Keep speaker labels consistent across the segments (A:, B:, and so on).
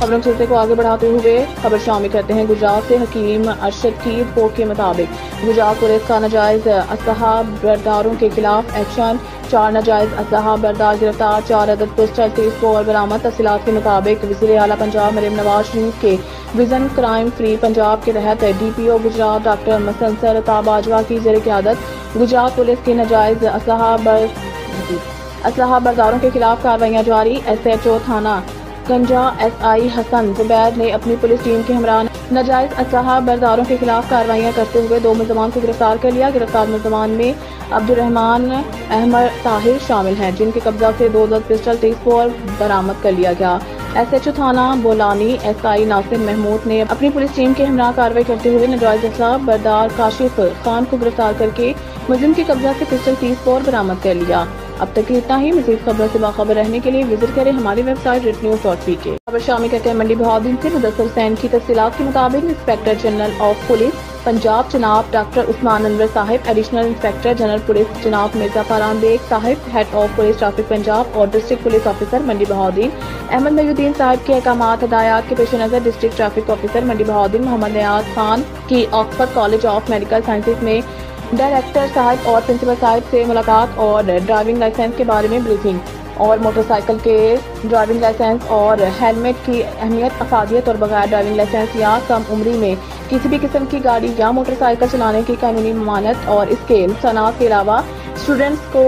A: खबरों के सिलसिले को आगे बढ़ाते हुए खबर शामिल करते हैं गुजरात से। हकीम अरशद की रिपोर्ट के मुताबिक गुजरात पुलिस का नाजायज असलहा बरदारों के खिलाफ एक्शन। 4 नाजायज असलहा बरदार गिरफ्तार, 4 अदद पिस्टल 30 बोर बरामद। तफसीलात के मुताबिक वज़ीर आला पंजाब मरीम नवाज शरीफ के विजन क्राइम फ्री पंजाब के तहत DPO गुजरात डॉक्टर मसंसर ताब बाजवा की ज़ेर क़यादत गुजरात पुलिस के नाजायज असलहा बरदारों के खिलाफ कार्रवाइयाँ जारी। SHO थाना गंजा SI हसन जुबैर ने अपनी पुलिस टीम के हमरा नाजायज असलहा बरदारों के खिलाफ कार्रवाइयाँ करते हुए 2 मुल्ज़मान को गिरफ्तार कर लिया। गिरफ्तार मुल्ज़मान में अब्दुर्रहमान अहमद ताहिर शामिल हैं, जिनके कब्जा से 2 अदद पिस्टल 30 बोर बरामद कर लिया गया। SHO थाना बोलानी SI नासिर महमूद ने अपनी पुलिस टीम के हमरा कार्रवाई करते हुए नाजायज असलहा बरदार काशिफ खान को गिरफ्तार करके मुलजिम के कब्जा से पिस्टल 30 बोर बरामद कर लिया। अब तक इतना ही। मज़ीद खबरों से बाखबर रहने के लिए विजिट करें हमारी वेबसाइट rednews.pk। खबर शामिल करते हैं मंडी बहाउद्दीन से। मुदस्सिर हुसैन की तफसीलात के मुताबिक inspector general of police Punjab जनाब डॉक्टर उस्मान अनवर साहिब, एडिशनल इंस्पेक्टर जनरल पुलिस जनाब मिर्जा फरहान बेग साहिब, head of police traffic Punjab और district police officer Mandi Bahauddin Ahmad Mohiuddin साहिब के अहकामात हदायत के पेश नज़र district traffic officer Mandi Bahauddin Mohammad Niaz Khan की Oxford college of medical sciences में डायरेक्टर साहब और प्रिंसिपल साहब से मुलाकात और ड्राइविंग लाइसेंस के बारे में ब्रीफिंग और मोटरसाइकिल के ड्राइविंग लाइसेंस और हेलमेट की अहमियत, अफादियत और बगैर ड्राइविंग लाइसेंस या कम उम्री में किसी भी किस्म की गाड़ी या मोटरसाइकिल चलाने की कानूनी ममानत और इसके नुकसानात के अलावा स्टूडेंट्स को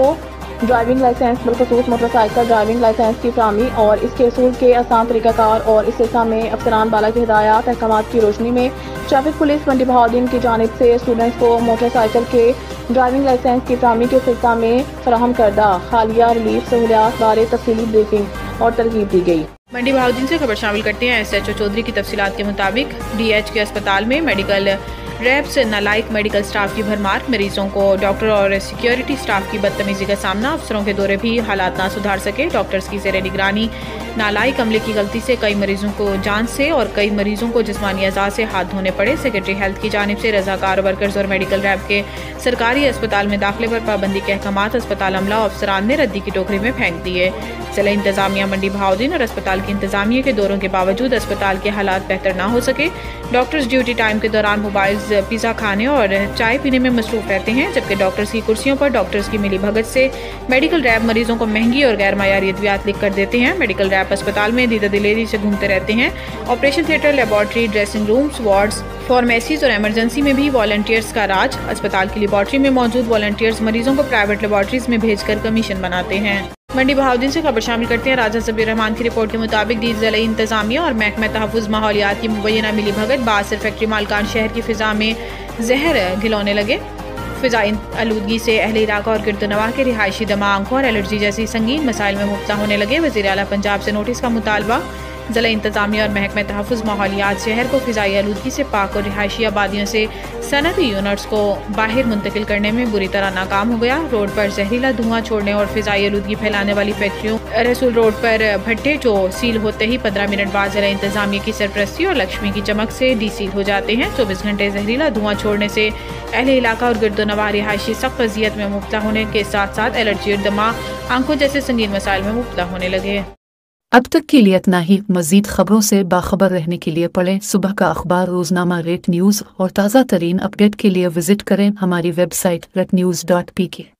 A: ड्राइविंग लाइसेंस बिलखुसूस मोटरसाइकिल ड्राइविंग लाइसेंस की फराहमी और इसके असूल के आसान तरीक़ाकार और इस सिलसिले में अफसरान बाला की हिदायत अहकामात की रोशनी में ट्रैफिक पुलिस मंडी बहाउद्दीन की जानिब से स्टूडेंट्स को मोटरसाइकिल के ड्राइविंग लाइसेंस की फराहमी के सिलसिले में फराहम करदा हालिया रिलीफ सहूलियात बारे तफसीली ब्रीफिंग और तरगीब दी गई।
B: मंडी बहाउद्दीन से खबर शामिल करते हैं। SHO चौधरी की तफसीलात के मुताबिक DH के अस्पताल में मेडिकल रैब से नालायक मेडिकल स्टाफ की भरमार, मरीजों को डॉक्टर और सिक्योरिटी स्टाफ की बदतमीजी का सामना, अफसरों के दौरे भी हालात ना सुधार सके, डॉक्टर्स की ज़ेरे निगरानी नालायक अमले की गलती से कई मरीजों को जान से और कई मरीजों को जिस्मानी अज़ा से हाथ धोने पड़े। सेक्रेटरी हेल्थ की जानिब से रजाकार वर्कर्स और मेडिकल रैब के सरकारी अस्पताल में दाखिले पर पाबंदी के अहकामात अस्पताल अमला और अफसरान ने रद्दी की टोकरी में फेंक दिए। जिला इंतजामिया मंडी बहाउद्दीन और अस्पताल की इंतजामिया के दौरों के बावजूद अस्पताल के हालात बेहतर ना हो सके। डॉक्टर्स ड्यूटी टाइम के दौरान मोबाइल्स, पिज़्ज़ा खाने और चाय पीने में मसरूफ रहते हैं, जबकि डॉक्टर्स की कुर्सियों पर डॉक्टर्स की मिली भगत से मेडिकल रैब मरीजों को महंगी और गैर मायारी अद्वियात लिख कर देते हैं। मेडिकल रैब अस्पताल में दीदा दिलेरी से घूमते रहते हैं। Operation theatre, laboratory, dressing rooms, wards, pharmacies और इमरजेंसी में भी वॉलंटियर्स का राज। अस्पताल की लेबॉर्ट्री में मौजूद वॉलंटियर्स मरीजों को प्राइवेट लेबॉर्ट्रीज में भेजकर कमीशन बनाते हैं। मंडी बहाउद्दीन से खबर शामिल करते हैं। राजा ज़बीर रहमान की रिपोर्ट के मुताबिक जिला इंतजामिया और महकमा तहफ़्फ़ुज़ माहौलियात की मुबैना मिली भगत बासिर फैक्ट्री मालकान शहर की फ़िज़ा में जहर घिलौने लगे। फ़िज़ाई आलूदगी से अहले इलाका और गिरदोनवाह के रिहायशी दमा, आंखों और एलर्जी जैसी संगीन मसाइल में मुब्तला होने लगे। वज़ीर आला पंजाब से नोटिस का मुतालबा। ज़िला इंतजामिया और महकमा तहफ़्फ़ुज़ माहौलियात शहर को फ़िज़ाई आलूदगी से पाक और रिहायशी आबादियों से सनती यूनिट्स को बाहर मुंतकिल करने में बुरी तरह नाकाम हो गया। रोड पर जहरीला धुआं छोड़ने और फ़िज़ाई आलूदगी फैलाने वाली फैक्ट्रियों रसूल रोड पर भट्टे जो सील होते ही 15 मिनट बाद ज़िला इंतजामिया की सरपरस्ती और लक्ष्मी की चमक से डीसील हो जाते हैं। 24 घंटे जहरीला धुआं छोड़ने से अहले इलाका और गिरदोनवाह रिहायशी सख्त अजियत में मुब्तला होने के साथ साथ एलर्जी और दमा, आंखों जैसे संगीन मसाइल में मुब्तला होने लगे।
C: अब तक के लिए इतना ही। मज़ीद खबरों से बाखबर रहने के लिए पढ़ें सुबह का अखबार, रोजनामा रेट न्यूज़ और ताज़ा तरीन अपडेट के लिए विजिट करें हमारी वेबसाइट rednews.pk।